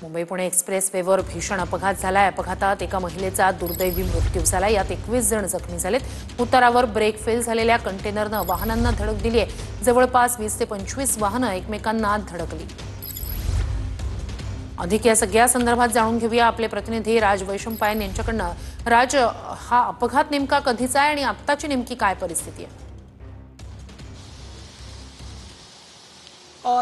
Mumbai Pune express वेवर भीषण अपघात झालाय। अपघातात एका महिलेचा दुर्दैवी मृत्यू झाला। यात 21 जण जखमी झालेत। उतारावर ब्रेक फेल झालेल्या कंटेनरनं वाहनांना धडक दिली आहे। जवळपास 20 ते 25 वाहनं एकमेकांना धडकली। अधिक या सगळ्या संदर्भात जाणून घेऊया आपले प्रतिनिधी राज वैशंपायन यांच्याकडनं। राज, हा अपघात नेमका कधीचा आहे आणि आत्ताची नेमकी काय परिस्थिती आहे?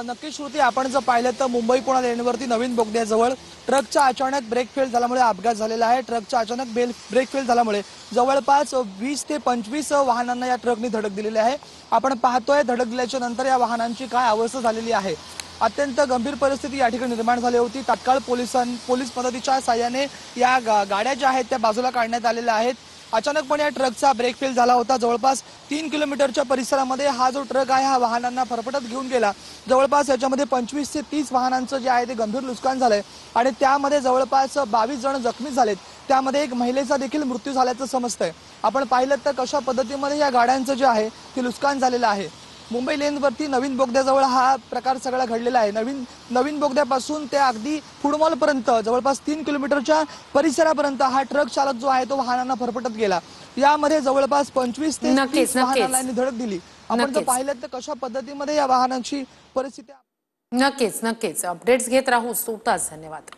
नक्की श्रुती, आपण जर पाहिलं तर मुंबई पुणे लेनवरती नवीन बोगद्याजवळ ट्रकचा अचानक ब्रेक फेल झाल्यामुळे अपघात झालेला आहे। ट्रकचा अचानक ब्रेक फेल झाल्यामुळे जवळपास 20 ते 25 वाहनांना या ट्रकने धडक दिलेली आहे। आपण पाहतोय धडक दिल्याच्या नंतर या वाहनांची काय अवस्था झालेली आहे। अत्यंत गंभीर परिस्थिती या ठिकाणी निर्माण झाली होती। तात्काळ पोलीस मदतीच्या साहाय्याने या गाड्या ज्या आहेत त्या बाजूला काढण्यात आलेल्या आहेत। अचानकपणे या ट्रकचा ब्रेक फेल झाला होता। जवळपास 3 किलोमीटरच्या परिसरामध्ये हा जो ट्रक आहे हा वाहनांना फरफटत घेऊन गेला। जवळपास याच्यामध्ये 25 ते 30 वाहनांचं जे आहे ते गंभीर नुकसान झालंय आणि त्यामध्ये जवळपास 22 जण जखमी झालेत। त्यामध्ये एक महिलेचा देखील मृत्यू झाल्याचं समजतंय। आपण पाहिलं तर कशा पद्धतीमध्ये या गाड्यांचं जे आहे ते नुकसान झालेलं आहे। मुंबई लेनवरती नवीन बोगद्याजवळ हा प्रकार सगळा घडलेला आहे। नवीन बोगद्यापासून ते अगदी फुडमॉलपर्यंत जवळपास 3 किलोमीटरच्या परिसरापर्यंत हा ट्रक चालक जो आहे तो वाहनांना फरफटत गेला। यामध्ये जवळपास 25 ते 30 वाहनांना धडक दिली। आपण जर पाहिलं तर कशा पद्धतीमध्ये या वाहनांची परिस्थिती नक्कीच अपडेट्स घेत राहू। तुर्तास धन्यवाद।